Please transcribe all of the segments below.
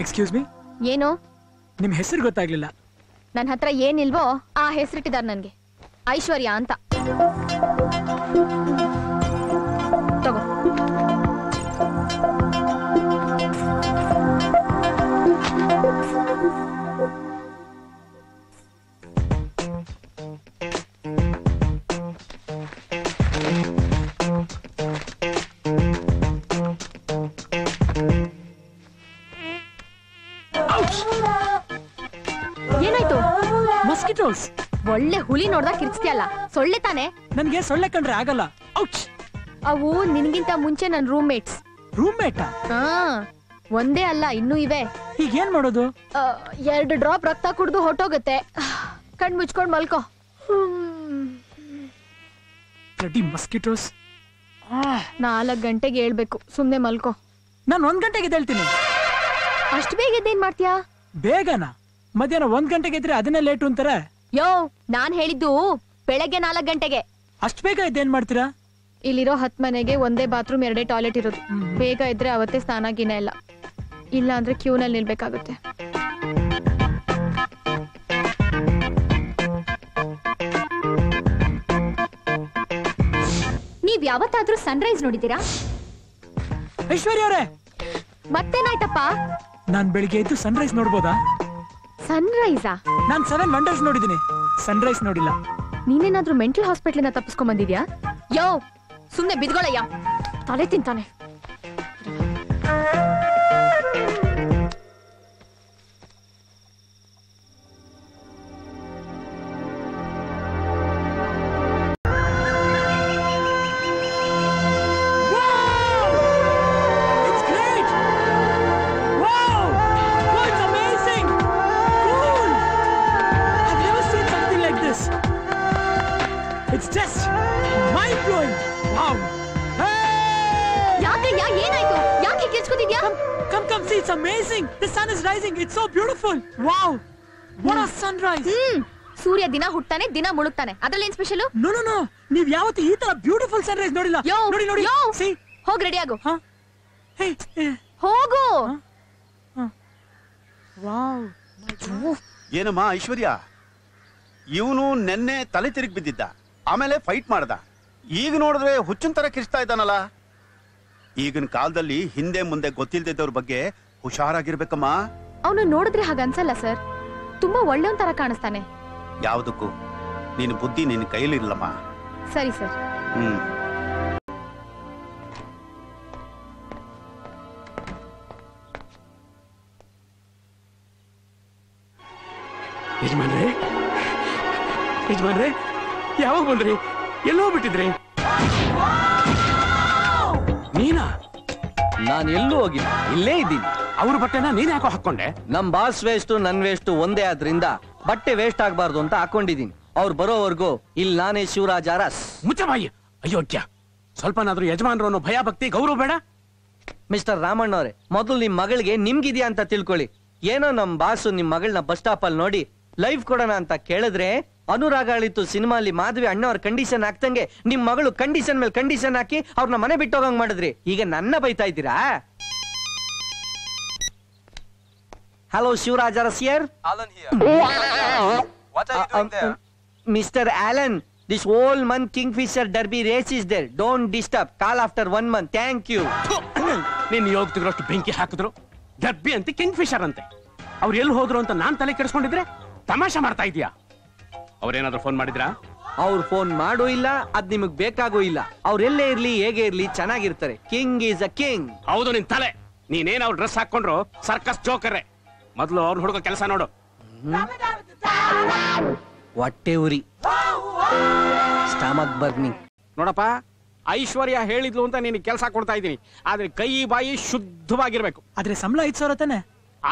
Excuse me. ಏನು? ನಿಮ್ ಹೆಸರು ಗೊತ್ತಾಗ್ಲಿಲ್ಲ. ನನ್ನ ಹತ್ರ ಏನಿಲ್ವೋ ಆ ಹೆಸರಿಟ್ಟಿದ್ದಾರೆ ನನ್ಗೆ. ಐಶ್ವರ್ಯ ಅಂತ. ತಗೋ. ಏನಾಯ್ತು? ಮಸ್ಕಿಟೋಸ್. ಒಳ್ಳೆ ಹುಲಿ ನೋಡ್ದಾಗ ಕಿರ್ಚ್ತಿಯಲ್ಲ, ಸೊಳ್ಳೆ ತಾನೆ? ನನ್ಗೆ ಸೊಳ್ಳೆ ಕಂಡ್ರೆ ಆಗಲ್ಲ. ಔಚ್. ಅವು ನಿನ್ಗಿಂತ ಮುಂಚೆ ನನ್ ರೂಮ್ಮೇಟ್ಸ್. ರೂಮ್ಮೇಟಾ? ಹಾ, ಒಂದೇ ಅಲ್ಲ ಇನ್ನೂ ಇವೆ. ಈಗ ಏನ್ ಮಾಡೋದು? 2 ಡ್ರಾಪ್ ರಕ್ತ ಕುಡ್ದು ಹೊಟ್ಟೋಗುತ್ತೆ. ಕಣ್ ಮುಚ್ಕೊಂಡ್ ಮಲ್ಕೋ. Bloody mosquitoes. 4 ಗಂಟೆಗೆ ಹೇಳ್ಬೇಕು, ಸುಮ್ನೆ ಮಲ್ಕೋ. ನಾನು 1 ಗಂಟೆಗೆ ಹೇಳ್ತೀನಿ. ಅಷ್ಟ್ ಬೇಗ ಎದ್ದೇನ್ ಮಾಡ್ತೀಯಾ? ಬೇಗನಾ? ಮಧ್ಯಾಹ್ನ 1 ಗಂಟೆಗೆ ಇದ್ರೆ ಅದನ್ನೇ ಲೇಟು ಅಂತಾರೆ. ಯೋ, ನಾನ್ ಹೇಳಿದ್ದು ಬೆಳಗ್ಗೆ 4 ಗಂಟೆಗೆ. ಅಷ್ಟ್ ಬೇಗ ಇದ್ದೇನ್ ಮಾಡ್ತೀರಾ? ಇಲ್ಲಿರೋ 10 ಮನೆಗೆ ಒಂದೇ ಬಾತ್ರೂಮ್ 2 ಟಾಯ್ಲೆಟ್ ಇರೋದು. ಬೇಗ ಇದ್ರೆ ಅವತ್ತೇ ಸ್ನಾನ ಗಿನ ಇಲ್ಲ, ಇಲ್ಲ ಅಂದ್ರೆ ಕ್ಯೂನಲ್ಲಿ ನಿಲ್ಬೇಕಾಗುತ್ತೆ. ನೀವ್ ಯಾವತ್ತಾದ್ರೂ ಸನ್ರೈಸ್ ನೋಡಿದೀರಾ? ಐಶ್ವರ್ಯ ಅವರೇ, ಮತ್ತೇನಾಯ್ತಪ್ಪ? ನಾನ್ ಬೆಳಿಗ್ಗೆ ಎದ್ದು ಸನ್ರೈಸ್ ನೋಡ್ಬೋದಾ? ಸನ್ರೈಸಾ? ನಾನ್ 7 ವಂಡರ್ಸ್ ನೋಡಿದೀನಿ, ಸನ್ರೈಸ್ ನೋಡಿಲ್ಲ. ನೀನೇನಾದ್ರೂ ಮೆಂಟಲ್ ಹಾಸ್ಪಿಟಲ್ ತಪ್ಪಿಸ್ಕೊಂಡ್ ಬಂದಿದ್ಯಾ? ಯೋ, ಸುಮ್ನೆ ಬಿದ್ಗೊಳಯ್ಯ, ತಲೆ ತಿಂತಾನೆ. It's just mind-blowing. Wow. Hey! ಯಾಕಯ್ಯ, ಏನಾಯ್ತು? ಯಾಕೆ ಕಿರ್ಚ್ಕೊತಿದ್ಯಾ? Come, see, it's amazing. The sun is rising. It's so beautiful. Wow. What a sunrise. ಸೂರ್ಯ ದಿನ ಹುಟ್ತಾನೆ, ದಿನ ಮುಳುಗ್ತಾನೆ. ಅದ್ರಲ್ಲೇನ್ ಸ್ಪೆಷಲ್? No. ನೀವ್ ಯಾವತ್ತೂ ಈ ತರ ಬ್ಯೂಟಿಫುಲ್ ಸನ್ರೈಸ್ ನೋಡಿಲ್ಲ. ನೋಡಿ. See. ಹೋಗ್ ರೆಡಿ ಆಗು. Hey. ಹೋಗು. Wow. ಏನಮ್ಮ ಐಶ್ವರ್ಯ, ಇವನು ನೆನ್ನೆ ತಲೆ ತಿರುಗಿ ಬಿದ್ದಿದ್ದ, ಆಮೇಲೆ ಫೈಟ್ ಮಾಡ್ದ. ಈಗ ನೋಡಿದ್ರೆ ಹುಚ್ಚನ್ ತರ ಕಿರ್ಚ್ತಾ ಇದ್ದಾನಲ್ಲ. ಈಗಿನ ಕಾಲದಲ್ಲಿ ಹಿಂದೆ ಮುಂದೆ ಗೊತ್ತಿಲ್ದಿದ್ದವ್ರ ಬಗ್ಗೆ ಹುಷಾರಾಗಿರ್ಬೇಕಮ್ಮ. ಅವನು ನೋಡಿದ್ರೆ ಹಾಗನ್ಸಲ್ಲ ಸರ್, ತುಂಬಾ ಒಳ್ಳೆಯವನ್ ತರ ಕಾಣಿಸ್ತಾನೆ. ಯಾವುದಕ್ಕೂ ನಿನ್ನ ಬುದ್ಧಿ ನಿನ್ನ ಕೈಲಿರ್ಲಮ್ಮ. ಸರಿ ಸರ್. ಯಜಮಾನ್ರೆ, ಯಾವಾಗ ಬಂದ್ರಿ? ಎಲ್ಲೋ ಬಿಟ್ಟಿದ್ರಿ? ನೀನಾ? ನಾನು ಎಲ್ಲೂ ಹೋಗಿಲ್ಲ, ಇಲ್ಲೇ ಇದ್ದೀನಿ. ಅವ್ರ ಬಟ್ಟೆನ ನೀನ್ ಯಾಕೋ ಹಾಕೊಂಡೆ? ನಮ್ ಬಾಸ್ ವೇಸ್ಟ್ ನನ್ ವೇಸ್ಟ್ ಒಂದೇ ಆದ್ರಿಂದ ಬಟ್ಟೆ ವೇಸ್ಟ್ ಆಗ್ಬಾರ್ದು ಅಂತ ಹಾಕೊಂಡಿದೀನಿ. ಅವ್ರು ಬರೋವರೆಗೂ ಇಲ್ಲಿ ನಾನೇ ಶಿವರಾಜ ಅರಸ್. ಮುಚ್ಚಬಾಯಿ ಅಯೋಗ್ಯ. ಸ್ವಲ್ಪನಾದ್ರೂ ಯಜಮಾನ್ರು ಅನ್ನೋ ಭಯ ಭಕ್ತಿ ಗೌರವ ಬೇಡ? ಮಿಸ್ಟರ್ ರಾಮಣ್ಣ ಅವರೇ, ಮೊದಲು ನಿಮ್ ಮಗಳಿಗೆ ನಿಮ್ಗಿದ್ಯಾ ಅಂತ ತಿಳ್ಕೊಳ್ಳಿ. ಏನೋ ನಮ್ ಬಾಸು ನಿಮ್ ಮಗಳನ್ನ ಬಸ್ ಸ್ಟಾಪ್ ಅಲ್ಲಿ ನೋಡಿ ಲೈಫ್ ಕೊಡೋಣ ಅಂತ ಕೇಳಿದ್ರೆ, ಅನುರಾಗ ಅಳಿತು ಸಿನಿಮಾಲಿ ಮಾಧವಿ ಅಣ್ಣವ್ರ ಕಂಡೀಷನ್ ಹಾಕ್ತಂಗೆ ನಿಮ್ ಮಗಳು ಕಂಡೀಷನ್ ಮೇಲೆ ಕಂಡೀಷನ್ ಹಾಕಿ ಅವ್ರನ್ನ ಮನೆ ಬಿಟ್ಟೋಗಂಗ್ ಮಾಡಿದ್ರಿ. ಈಗ ನನ್ನ ಬೈತಾ ಇದ್ದೀರಾ? Hello Shivaraj Aras here. Mr. Allen, this whole month Kingfisher Derby race is there. Don't disturb. Call after 1 month. Thank you. ನೀನ್ ಯೋಗ್ತಿದ್ರಷ್ಟು ಬೆಂಕಿ ಹಾಕಿದ್ರು. ಡರ್ಬಿ ಅಂತೆ, ಕಿಂಗ್ಫಿಶರ್ ಅಂತೆ. ಅವ್ರು ಎಲ್ಲಿ ಹೋದ್ರು ಅಂತ ನಾನ್ ತಲೆ ಕೆಡಿಸ್ಕೊಂಡಿದ್ರೆ ತಮಾಷೆ ಮಾಡ್ತಾ ಇದೀಯಾ? ಅವ್ರೇನಾದ್ರೂ ಫೋನ್ ಮಾಡಿದ್ರಾ? ಅವ್ರು ಫೋನ್ ಮಾಡೂ ಇಲ್ಲ, ಅದ್ ನಿಮಗ್ ಬೇಕಾಗೂ ಇಲ್ಲ. ಅವ್ರೆಲ್ಲೇ ಇರ್ಲಿ ಹೇಗೆ ಇರ್ಲಿ ಚೆನ್ನಾಗಿರ್ತಾರೆ. King is a king. ಹೌದು ನಿನ್ ತಲೆ. ನೀನೇನ್ ಅವ್ರ ಡ್ರೆಸ್ ಹಾಕೊಂಡ್ರು ಸರ್ಕಸ್ ಜೋಕರ್ರೆ. ಮೊದ್ಲು ಅವ್ರನ್ನ ಹುಡುಗ ಕೆಲಸ ನೋಡು. ಹೊಟ್ಟೆ ಉರಿ, ಸ್ಟಮಕ್ ಬರ್ನಿಂಗ್. ನೋಡಪ್ಪ, ಐಶ್ವರ್ಯ ಹೇಳಿದ್ಲು ಅಂತ ನೀನು ಕೆಲಸ ಕೊಡ್ತಾ ಇದ್ದೀನಿ, ಆದ್ರೆ ಕೈ ಬಾಯಿ ಶುದ್ಧವಾಗಿರ್ಬೇಕು. ಆದ್ರೆ ಸಂಬಳ 5,000 ತಾನೆ?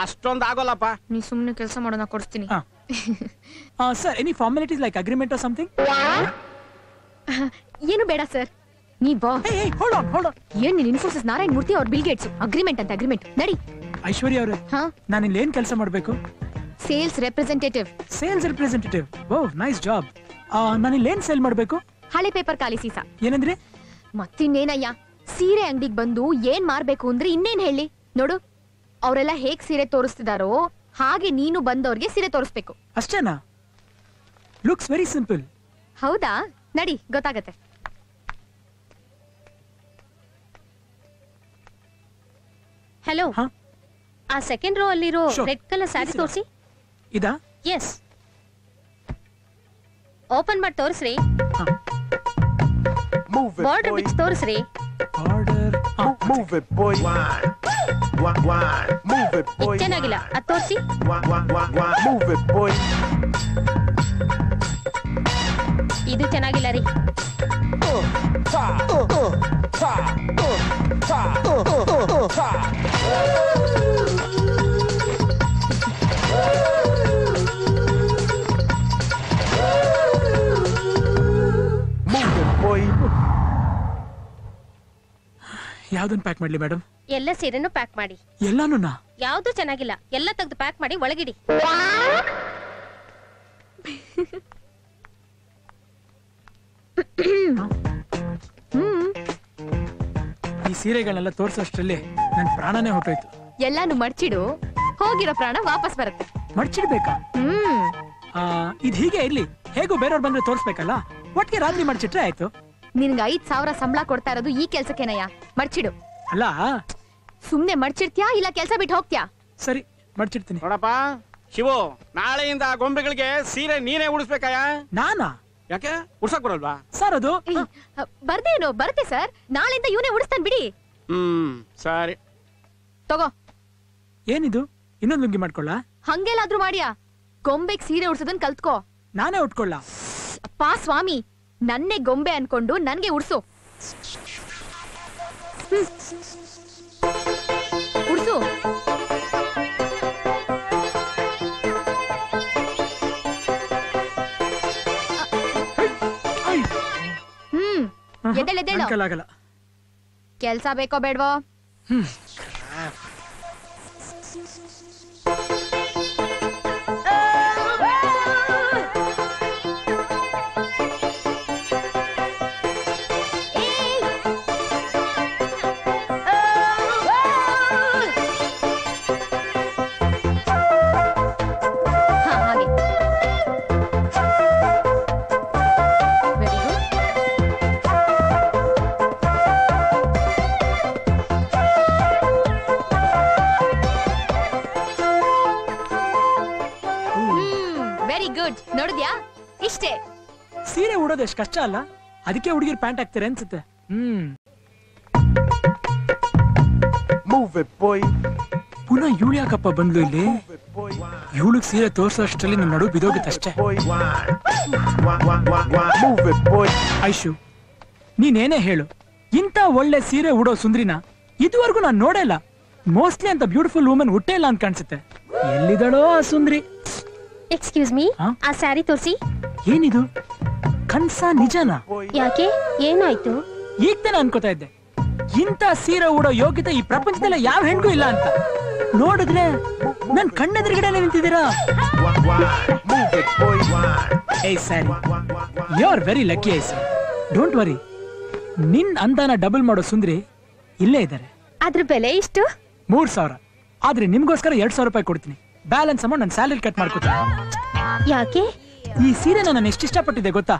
ಅಷ್ಟೊಂದು ಆಗೋಲ್ಲಪ್ಪ. ನೀ ಸುಮ್ನೆ ಕೆಲಸ ಮಾಡೋಣ, ಕೊಡಿಸ್ತೀನಿ. Sir, any formalities like agreement or something? ಏನು ಬೇಡ ಸರ್, ನೀ ಬಾ. Hold on. ಏನ್ ನೀನ್ ಇನ್ಫೋಸಿಸ್ ನಾರಾಯಣ್ ಮೂರ್ತಿ ಅವ್ರ ಬಿಲ್ ಗೇಟ್ಸ್ ಅಗ್ರಿಮೆಂಟ್ ಅಂತ ಅಗ್ರಿಮೆಂಟ್ ನಡಿ. ಐಶ್ವರ್ಯ ಅವರೇ, ನಾನು ಇಲ್ಲಿ ಏನ್ ಕೆಲಸ ಮಾಡ್ಬೇಕು? Sales representative. Sales representative? Oh, nice job. ನಾನು ಇಲ್ಲಿ ಏನ್ ಸೇಲ್ ಮಾಡ್ಬೇಕು? ಹಳೆ ಪೇಪರ್ ಖಾಲಿ ಸೀಸಾ. ಏನಂದ್ರಿ? ಮತ್ತಿನ್ನೇನಯ್ಯ, ಸೀರೆ ಅಂಗಡಿಗೆ ಬಂದು ಏನ್ ಮಾರ್ಬೇಕು ಅಂದ್ರೆ ಇನ್ನೇನ್ ಹೇಳಿ ನೋಡು. ಅವರೆಲ್ಲ ಹೇಗ್ ಸೀರೆ ತೋರಿಸ್ತಿದಾರೋ ಹಾಗೆ ನೀನು ಬಂದವ್ರಿಗೆ ಸೀರೆ ತೋರಿಸ್ಬೇಕು. ಅಷ್ಟೇನಾ? Looks very simple. ಹೌದಾ? ನಡಿ, ಗೊತ್ತಾಗತ್ತೆ. ಹಲೋ, ಹಾ? ಆ ಸೆಕೆಂಡ್ ರೋ ಅಲ್ಲಿರೋ Sure. Red colour sari Easy. ತೋರಿಸಿ. ಇದಾ? ಎಸ್, ಓಪನ್ ಮಾಡಿ ತೋರಿಸ್ರಿ. ಬಾರ್ಡರ್ ಬಿಚ್ ತೋರಿಸ್ರಿ. Order. Move it, boy. Move it, boy. ಇದ್ ಚೆನ್ನಾಗಿಲ್ಲ, ಅದ್ ತೋರಿಸಿ. Move it, boy. ಇದು ಚೆನ್ನಾಗಿಲ್ಲ ರೀ. Move it, boy. ಯಾವ್ದನ್ ಪ್ಯಾಕ್ ಮಾಡ್ಲಿ ಮೇಡಮ್? ಎಲ್ಲ ಸೀರೆನೂ ಪ್ಯಾಕ್ ಮಾಡಿ. ಎಲ್ಲಾನು? ಯಾವ್ದು ಚೆನ್ನಾಗಿಲ್ಲ, ಎಲ್ಲ ತೆಗೆದು ಪ್ಯಾಕ್ ಮಾಡಿ ಒಳಗಿಡಿ. ಈ ಸೀರೆಗಳನ್ನೆಲ್ಲ ತೋರ್ಸೋಷ್ಟ್ರಲ್ಲಿ ನನ್ ಪ್ರಾಣನೇ ಹೊಟ್ಟೋಯ್ತು. ಎಲ್ಲಾನು ಮಡ್ಚಿಡು, ಹೋಗಿರೋ ಪ್ರಾಣ ವಾಪಸ್ ಬರುತ್ತೆ. ಮಡ್ಚಿಡ್ಬೇಕಾ? ಹ್ಮ್. ಇದ್ ಹೀಗೆ ಇರ್ಲಿ, ಹೇಗೂ ಬೇರೆಯವ್ರು ಬಂದ್ರೆ ತೋರ್ಸ್ಬೇಕಲ್ಲ, ಒಟ್ಟಿಗೆ ರಾತ್ರಿ ಮಡ್ಚಿಟ್ರೆ ಆಯ್ತು. ನಿನ್ಗೆ 5,000 ಸಂಬಳ ಕೊಡ್ತಾ ಇರೋದು ಈ ಕೆಲ್ಸಕ್ಕೇನಯ್ಯ? ಮಡ್ಚಿಡು. ಅಲ್ಲ, ಸುಮ್ನೆ ಮಡ್ಚಿಡ್ತ್ಯಾ ಇಲ್ಲ ಕೆಲ್ಸ ಬಿಟ್ಟು ಹೋಗ್ತ್ಯಾ? ಸರಿ ಮಡ್ಚಿಡ್ತೀನಿ. ನೋಡಪ್ಪ ಶಿವು, ನಾಳೆಯಿಂದ ಆ ಗೊಂಬೆಗಳಿಗೆ ಸೀರೆ ನೀನೇ ಉಡಿಸ್ಬೇಕಾಯ? ನಾನಾ? ಯಾಕೆ ಉಡ್ಸಕ್ ಬರಲ್ವಾ? ಸರ್ ಅದು ಬರ್ದೇನು? ಬರುತ್ತೆ ಸರ್, ನಾಳೆಯಿಂದ ಇವನೇ ಉಡಿಸ್ತಾನೆ ಬಿಡಿ. ಸರಿ. ತಗೋ. ಏನಿದು? ಇನ್ನೊಂದು ಲುಂಗಿ ಮಾಡ್ಕೊಳ್ಳ? ಹಂಗೆಲ್ಲಾದ್ರೂ ಮಾಡ್ಯಾ? ಗೊಂಬೆಗ್ ಸೀರೆ ಉಡ್ಸೋದನ್ ಕಲ್ತ್ಕೋ. ನಾನೇ ಉಟ್ಕೊಳ್ಳ? ಅಪ್ಪಾ ಸ್ವಾಮಿ, ನನ್ನೇ ಗೊಂಬೆ ಅನ್ಕೊಂಡು ನನ್ಗೆ ಉಡ್ಸು. ಉಡ್ಸು. ಎದ್ದೇಳು. ಕಲಾಗಲ್ಲ. ಕೆಲ್ಸ ಬೇಕೋ ಬೇಡ್ವೋ? ನೋಡಿದ್ಯಾ? ಇಷ್ಟೇ. ಸೀರೆ ಉಡೋದು ಎಷ್ಟು ಕಷ್ಟ ಅಲ್ಲ, ಅದಕ್ಕೆ ಹುಡುಗಿರ್ ಪ್ಯಾಂಟ್ ಹಾಕ್ತಾರೆ ಅನ್ಸುತ್ತೆ. Move it, boy. ಪುನಃ ಇವಳು ಯಾಕಪ್ಪ ಬಂದ್ಲು ಇಲ್ಲಿ? ಇವಳಿಗೆ ಸೀರೆ ತೋರ್ಸೋಷ್ಟರಲ್ಲಿ ನನ್ನ ನಡು ಬಿದೋಗಿತ್ತಷ್ಟೇ. Move it, boy. ಐಶು, ನೀನೇನೇ ಹೇಳು, ಇಂಥ ಒಳ್ಳೆ ಸೀರೆ ಉಡೋ ಸುಂದ್ರಿನ ಇದುವರೆಗೂ ನಾನು ನೋಡೇ ಇಲ್ಲ. ಮೋಸ್ಟ್ಲಿ ಅಂತ ಬ್ಯೂಟಿಫುಲ್ ವುಮನ್ ಹುಟ್ಟೇ ಇಲ್ಲ ಅಂತ ಕಾಣಿಸುತ್ತೆ. ಎಲ್ಲಿದಳೋ ಆ ಸುಂದ್ರಿ? ಎಕ್ಸ್ಕ್ಯೂಸ್ ಮೀ, ಆ ಸ್ಯಾರಿ ತೋರಿಸಿ. ಏನಿದು? ಕನ್ಸ ನಿಜನಾ? ಯಾಕೆ, ಏನಾಯ್ತು? ಈಗ ತಾನೆ ಅನ್ಕೋತಾ ಇದ್ದೆ, ಇಂಥ ಸೀರೆ ಉಡೋ ಯೋಗ್ಯತೆ ಈ ಪ್ರಪಂಚದಲ್ಲ ಯಾವ ಹೆಣ್ಗೂ ಇಲ್ಲ ಅಂತ. ನೋಡಿದ್ರೆ ನನ್ ಕಣ್ಣೆದುರುಗಡೆ ನಿಂತಿದ್ದೀರಾ. ಏಯ್ sorry, you are very lucky I sir. Don't worry, ನಿನ್ ಅಂದಾನ ಡಬಲ್ ಮಾಡೋ ಸುಂದ್ರಿ ಇಲ್ಲೇ ಇದ್ದಾರೆ. ಅದ್ರ ಬೆಲೆ ಇಷ್ಟು? 3,000. ಆದ್ರೆ ನಿಮ್ಗೋಸ್ಕರ 2,000 ರೂಪಾಯಿ ಕೊಡ್ತೀನಿ. ಬ್ಯಾಲೆನ್ಸ್ ಅಮೌಂಟ್ ನನ್ನ ಸ್ಯಾಲರಿ ಕಟ್ ಮಾಡ್ಕೊತೀನಿ. ಯಾಕೆ? ಈ ಸೀರೆನ ನಾನು ಎಷ್ಟು ಇಷ್ಟಪಟ್ಟಿದ್ದೆ ಗೊತ್ತಾ?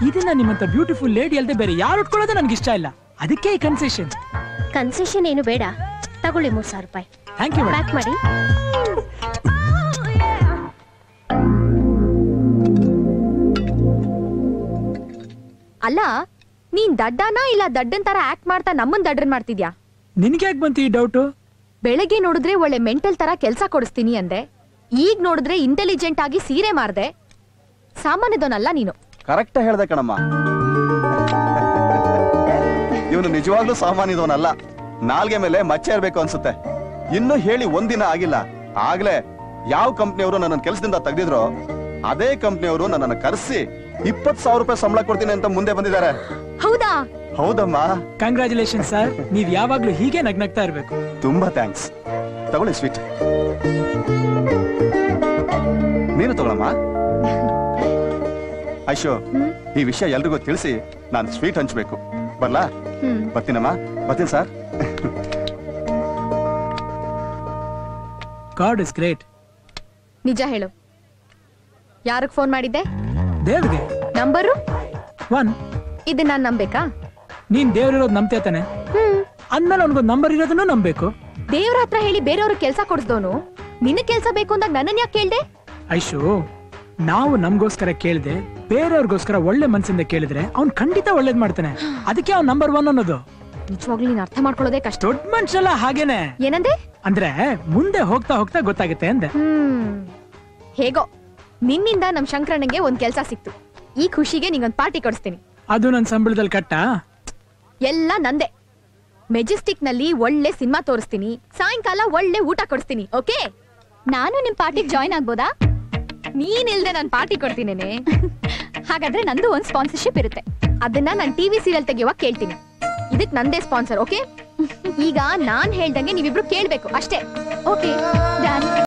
ಇದನ್ನ ನಿಮ್ಮಂತ ಬ್ಯೂಟಿಫುಲ್ ಲೇಡಿ ಅಲ್ಲದೆ ಬೇರೆ ಯಾರು ಉಟ್ಕೊಳ್ಳೋದು ನನ್ಗೆ ಇಷ್ಟ ಇಲ್ಲ. ಅದಕ್ಕೆ ಈ ಕನ್ಸೆಷನ್. ಕನ್ಸೆಷನ್ ಏನು ಬೇಡ, ತಗೊಳ್ಳಿ 3,000 ರೂಪಾಯಿ. Thank you. ಪ್ಯಾಕ್ ಮಾಡಿ. ಅಲ್ಲ, ನೀನ್ ದಡ್ಡನ ಇಲ್ಲ ದಡ್ಡನ್ ತರ ಆಕ್ಟ್ ಮಾಡ್ತಾ ನಮ್ಮನ್ ದಡ್ಡನ್ ಮಾಡ್ತಿದ್ಯಾ? ನಿನ್ಗೆ ಯಾಕೆ ಬಂತು ಈ ಡೌಟು? ಬೆಳಗ್ಗೆ ನೋಡಿದ್ರೆ ಒಳ್ಳೆ ಮೆಂಟಲ್ ತರ ಕೆಲ್ಸ ಕೊಡಿಸ್ತೀನಿ ಅಂದೆ, ಈಗ ನೋಡಿದ್ರೆ ಇಂಟೆಲಿಜೆಂಟ್ ಆಗಿ ಸೀರೆ ಮಾರ್ದೆ. ಸಾಮಾನ್ಯದವನಲ್ಲ ನೀನು. ಕರೆಕ್ಟ್ ಹೇಳ್ದೆ ಕಣಮ್ಮ. ಇವನು ನಿಜವಾಗ್ಲೂ ಸಾಮಾನ್ಯದವನಲ್ಲ. ನಾಲ್ಗೆ ಮೇಲೆ ಮಚ್ಚೆ ಇರ್ಬೇಕು ಅನ್ಸುತ್ತೆ. ಇನ್ನು ಹೇಳಿ ಒಂದಿನ ಆಗಿಲ್ಲ, ಆಗ್ಲೇ ಯಾವ ಕಂಪ್ನಿಯವರು ನನ್ನ ಕೆಲಸದಿಂದ ತೆಗೆದಿದ್ರು ಅದೇ ಕಂಪ್ನಿಯವರು ನನ್ನನ್ನು ಕರೆಸಿ 20,000 ರೂಪಾಯಿ ಸಂಬಳ ಕೊಡ್ತೀನಿ ಅಂತ ಮುಂದೆ ಬಂದಿದ್ದಾರೆ. ಹೌದಾ? ಹೌದಮ್ಮ. ಕಂಗ್ರಾಚುಲೇಷನ್ ಸರ್, ನೀವ್ ಯಾವಾಗ್ಲೂ ಹೀಗೆ ನಗ್ನಗ್ತಾ ಇರ್ಬೇಕು. ತುಂಬಾ ಥ್ಯಾಂಕ್ಸ್. ತಗೊಳ್ಳಿ ಸ್ವೀಟ್. ನೀನು ತಗೊಳಮ್ಮ. ಐಶೋ, ಈ ವಿಷಯ ಎಲ್ರಿಗೂ ತಿಳಿಸಿ ನಾನು ಸ್ವೀಟ್ ಹಂಚ್ಬೇಕು. ಬರ್ಲಾ? ಬರ್ತೀನಮ್ಮ. ಬರ್ತೀನಿ ಸರ್. God is great. ನಿಜ ಹೇಳು, ಯಾರಿಗೆ ಫೋನ್ ಮಾಡಿದ್ದೆ? ದೇವ್ರಿಗೆ. ನಂಬರು 1. ಇದನ್ನ ನಾನ್ ನಂಬೇಕಾ? ನೀನ್ ದೇವ್ರಿರೋದು ನಂಬ್ತೇ ತಾನೆ, ಅಂದ್ಮೇಲೆ ಅವ್ನಿಗೊಂದು ನಂಬರ್ ಇರೋದನ್ನು ನಂಬೇಕು. ದೇವ್ರ ಹತ್ರ ಹೇಳಿ ಬೇರೆಯವ್ರಿಗೆ ಕೆಲ್ಸ ಕೊಡ್ಸ್ದವನು ನಿನ್ನ ಕೆಲ್ಸ ಬೇಕು ಅಂದಾಗ ನನ್ನನ್ ಯಾಕೆ ಕೇಳ್ದೆ? ಐಶು, ನಾವು ನಮ್ಗೋಸ್ಕರ ಕೇಳ್ದೆ ಬೇರೆಯವ್ರಿಗೋಸ್ಕರ ಒಳ್ಳೆ ಮನ್ಸಿಂದ ಕೇಳಿದ್ರೆ ಅವ್ನ್ ಖಂಡಿತ ಒಳ್ಳೇದ್ ಮಾಡ್ತಾನೆ. ಅದಕ್ಕೆ ಅವ್ನ್ ನಂಬರ್ 1 ಅನ್ನೋದು. ನಿಜವಾಗ್ಲೂ ನೀನ್ ಅರ್ಥ ಮಾಡ್ಕೊಳ್ಳೋದೇ ಕಷ್ಟ. ದೊಡ್ಡ ಮನುಷ್ಯಲ್ಲ ಹಾಗೇನೆ. ಏನಂದೆ? ಅಂದ್ರೆ ಮುಂದೆ ಹೋಗ್ತಾ ಹೋಗ್ತಾ ಗೊತ್ತಾಗುತ್ತೆ ಅಂದೆ. ಹೇಗೋ ನಿನ್ನಿಂದ ನಮ್ ಶಂಕರಣ್ಣಂಗೆ ಒಂದ್ ಕೆಲ್ಸ ಸಿಕ್ತು. ಈ ಖುಷಿಗೆ ನಿಂಗೊಂದ್ ಪಾರ್ಟಿ ಕೊಡಿಸ್ತೀನಿ. ಅದು ನನ್ ಸಂಬಳದಲ್ಲಿ ಕಟ್ಟ? ಎಲ್ಲ ನಂದೆ. ಮೆಜೆಸ್ಟಿಕ್ ನಲ್ಲಿ ಒಳ್ಳೆ ಸಿನಿಮಾ ತೋರಿಸ್ತೀನಿ, ಸಾಯಂಕಾಲ ಒಳ್ಳೆ ಊಟ ಕೊಡಿಸ್ತೀನಿ. ಓಕೆ? ನಾನು ನಿಮ್ ಪಾರ್ಟಿಗೆ ಜಾಯ್ನ್ ಆಗ್ಬೋದಾ? ನೀನ್ ಇಲ್ದೆ ನಾನ್ ಪಾರ್ಟಿ ಕೊಡ್ತೀನೇನೆ. ಹಾಗಾದ್ರೆ ನಂದು ಒಂದ್ ಸ್ಪಾನ್ಸರ್ಶಿಪ್ ಇರುತ್ತೆ. ಅದನ್ನ ನಾನ್ ಟಿವಿ ಸೀರಿಯಲ್ ತೆಗೆಯುವಾಗ ಕೇಳ್ತೀನಿ. ಇದಕ್ ನಂದೇ ಸ್ಪಾನ್ಸರ್. ಓಕೆ? ಈಗ ನಾನ್ ಹೇಳ್ದಂಗೆ ನೀವಿಬ್ರು ಕೇಳ್ಬೇಕು ಅಷ್ಟೇ. ಓಕೆ